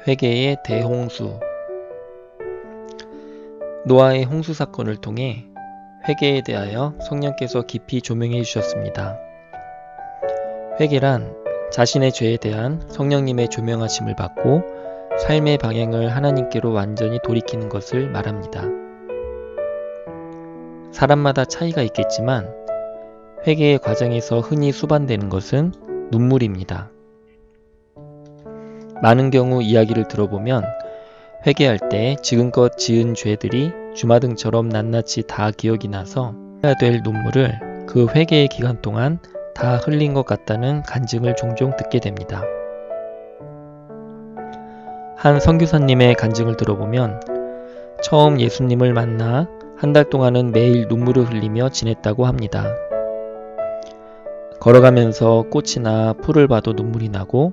회개의 대홍수. 노아의 홍수 사건을 통해 회개에 대하여 성령께서 깊이 조명해 주셨습니다. 회개란 자신의 죄에 대한 성령님의 조명하심을 받고 삶의 방향을 하나님께로 완전히 돌이키는 것을 말합니다. 사람마다 차이가 있겠지만 회개의 과정에서 흔히 수반되는 것은 눈물입니다. 많은 경우 이야기를 들어보면 회개할 때 지금껏 지은 죄들이 주마등처럼 낱낱이 다 기억이 나서 해야 될 눈물을 그 회개의 기간 동안 다 흘린 것 같다는 간증을 종종 듣게 됩니다. 한 선교사님의 간증을 들어보면 처음 예수님을 만나 한 달 동안은 매일 눈물을 흘리며 지냈다고 합니다. 걸어가면서 꽃이나 풀을 봐도 눈물이 나고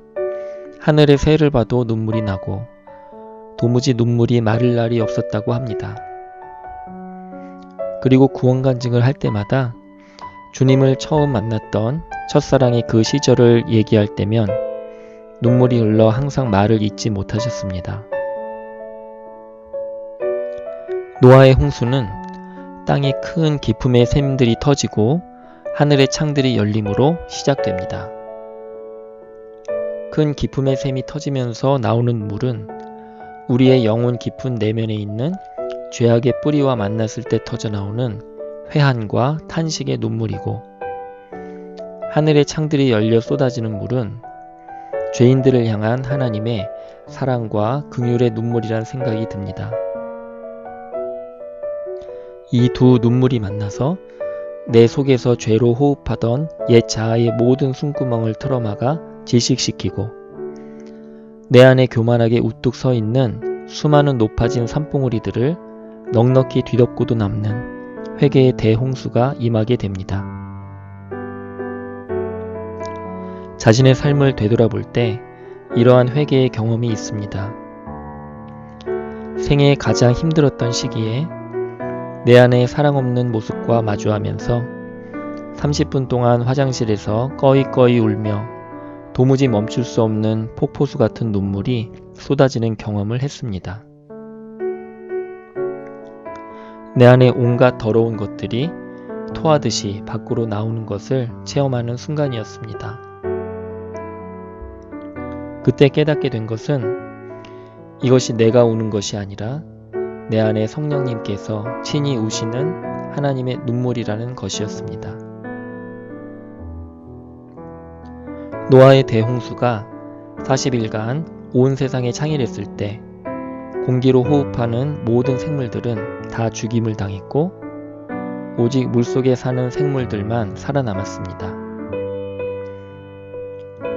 하늘의 새를 봐도 눈물이 나고 도무지 눈물이 마를 날이 없었다고 합니다. 그리고 구원 간증을 할 때마다 주님을 처음 만났던 첫사랑의 그 시절을 얘기할 때면 눈물이 흘러 항상 말을 잇지 못하셨습니다. 노아의 홍수는 땅에 큰 기품의 샘들이 터지고 하늘의 창들이 열림으로 시작됩니다. 큰 기품의 샘이 터지면서 나오는 물은 우리의 영혼 깊은 내면에 있는 죄악의 뿌리와 만났을 때 터져나오는 회한과 탄식의 눈물이고, 하늘의 창들이 열려 쏟아지는 물은 죄인들을 향한 하나님의 사랑과 긍휼의 눈물이란 생각이 듭니다. 이 두 눈물이 만나서 내 속에서 죄로 호흡하던 옛 자아의 모든 숨구멍을 틀어막아 질식시키고 내 안에 교만하게 우뚝 서 있는 수많은 높아진 산봉우리들을 넉넉히 뒤덮고도 남는 회개의 대홍수가 임하게 됩니다. 자신의 삶을 되돌아볼 때 이러한 회개의 경험이 있습니다. 생애에 가장 힘들었던 시기에 내 안의 사랑 없는 모습과 마주하면서 30분 동안 화장실에서 꺼이꺼이 울며 도무지 멈출 수 없는 폭포수 같은 눈물이 쏟아지는 경험을 했습니다. 내 안에 온갖 더러운 것들이 토하듯이 밖으로 나오는 것을 체험하는 순간이었습니다. 그때 깨닫게 된 것은 이것이 내가 우는 것이 아니라 내 안에 성령님께서 친히 우시는 하나님의 눈물이라는 것이었습니다. 노아의 대홍수가 40일간 온 세상에 창일했을 때 공기로 호흡하는 모든 생물들은 다 죽임을 당했고 오직 물속에 사는 생물들만 살아남았습니다.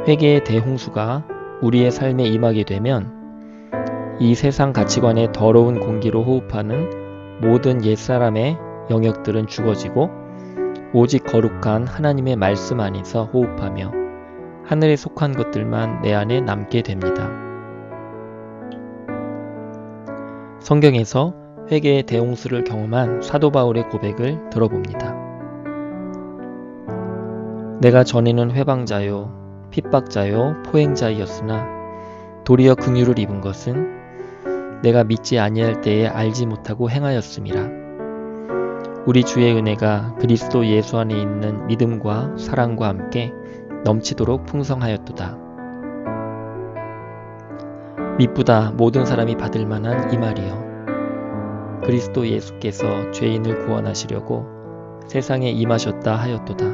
회개의 대홍수가 우리의 삶에 임하게 되면 이 세상 가치관의 더러운 공기로 호흡하는 모든 옛사람의 영역들은 죽어지고 오직 거룩한 하나님의 말씀 안에서 호흡하며 하늘에 속한 것들만 내 안에 남게 됩니다. 성경에서 회개의 대홍수를 경험한 사도 바울의 고백을 들어봅니다. 내가 전에는 회방자요, 핍박자요, 포행자이었으나 도리어 긍휼을 입은 것은 내가 믿지 아니할 때에 알지 못하고 행하였음이라. 우리 주의 은혜가 그리스도 예수 안에 있는 믿음과 사랑과 함께 넘치도록 풍성하였도다. 미쁘다 모든 사람이 받을 만한 이 말이여. 그리스도 예수께서 죄인을 구원하시려고 세상에 임하셨다 하였도다.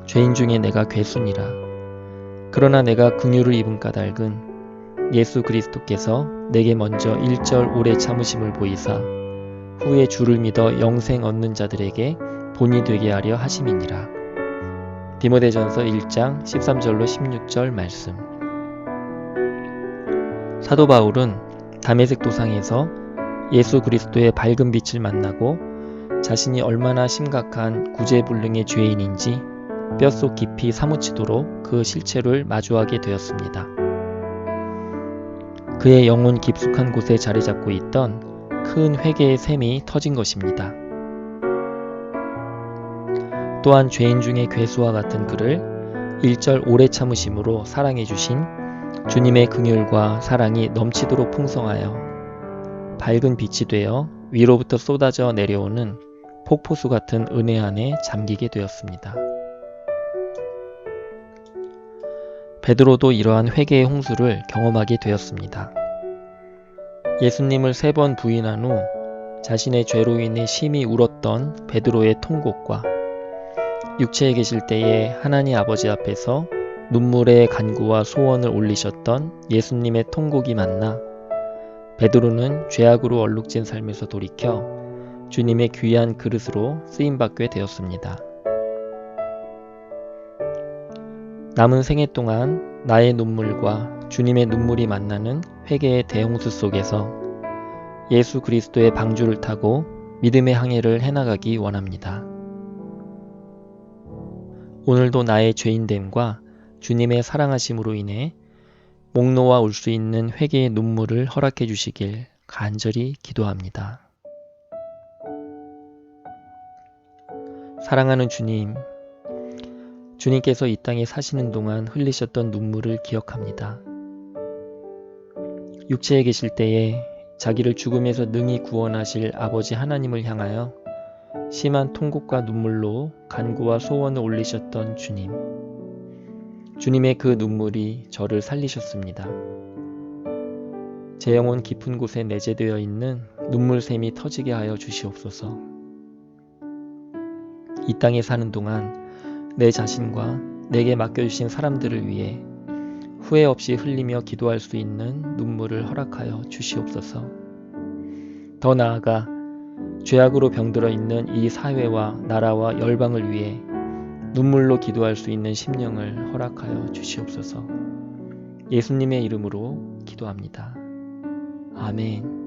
죄인 중에 내가 괴순이라. 그러나 내가 긍휼을 입은 까닭은 예수 그리스도께서 내게 먼저 일절 오래 참으심을 보이사 후에 주를 믿어 영생 얻는 자들에게 본이 되게 하려 하심이니라. 디모데전서 1장 13절로 16절 말씀. 사도 바울은 다메섹 도상에서 예수 그리스도의 밝은 빛을 만나고 자신이 얼마나 심각한 구제불능의 죄인인지 뼛속 깊이 사무치도록 그 실체를 마주하게 되었습니다. 그의 영혼 깊숙한 곳에 자리 잡고 있던 큰 회개의 샘이 터진 것입니다. 또한 죄인 중에 괴수와 같은 그를 일절 오래 참으심으로 사랑해 주신 주님의 긍휼과 사랑이 넘치도록 풍성하여 밝은 빛이 되어 위로부터 쏟아져 내려오는 폭포수 같은 은혜 안에 잠기게 되었습니다. 베드로도 이러한 회개의 홍수를 경험하게 되었습니다. 예수님을 3번 부인한 후 자신의 죄로 인해 심히 울었던 베드로의 통곡과 육체에 계실 때에 하나님 아버지 앞에서 눈물의 간구와 소원을 올리셨던 예수님의 통곡이 만나 베드로는 죄악으로 얼룩진 삶에서 돌이켜 주님의 귀한 그릇으로 쓰임받게 되었습니다. 남은 생애 동안 나의 눈물과 주님의 눈물이 만나는 회개의 대홍수 속에서 예수 그리스도의 방주를 타고 믿음의 항해를 해나가기 원합니다. 오늘도 나의 죄인됨과 주님의 사랑하심으로 인해 목 놓아 울 수 있는 회개의 눈물을 허락해 주시길 간절히 기도합니다. 사랑하는 주님, 주님께서 이 땅에 사시는 동안 흘리셨던 눈물을 기억합니다. 육체에 계실 때에 자기를 죽음에서 능히 구원하실 아버지 하나님을 향하여 심한 통곡과 눈물로 간구와 소원을 올리셨던 주님. 주님의 그 눈물이 저를 살리셨습니다. 제 영혼 깊은 곳에 내재되어 있는 눈물샘이 터지게 하여 주시옵소서. 이 땅에 사는 동안 내 자신과 내게 맡겨주신 사람들을 위해 후회 없이 흘리며 기도할 수 있는 눈물을 허락하여 주시옵소서. 더 나아가 죄악으로 병들어 있는 이 사회와 나라와 열방을 위해 눈물로 기도할 수 있는 심령을 허락하여 주시옵소서. 예수님의 이름으로 기도합니다. 아멘.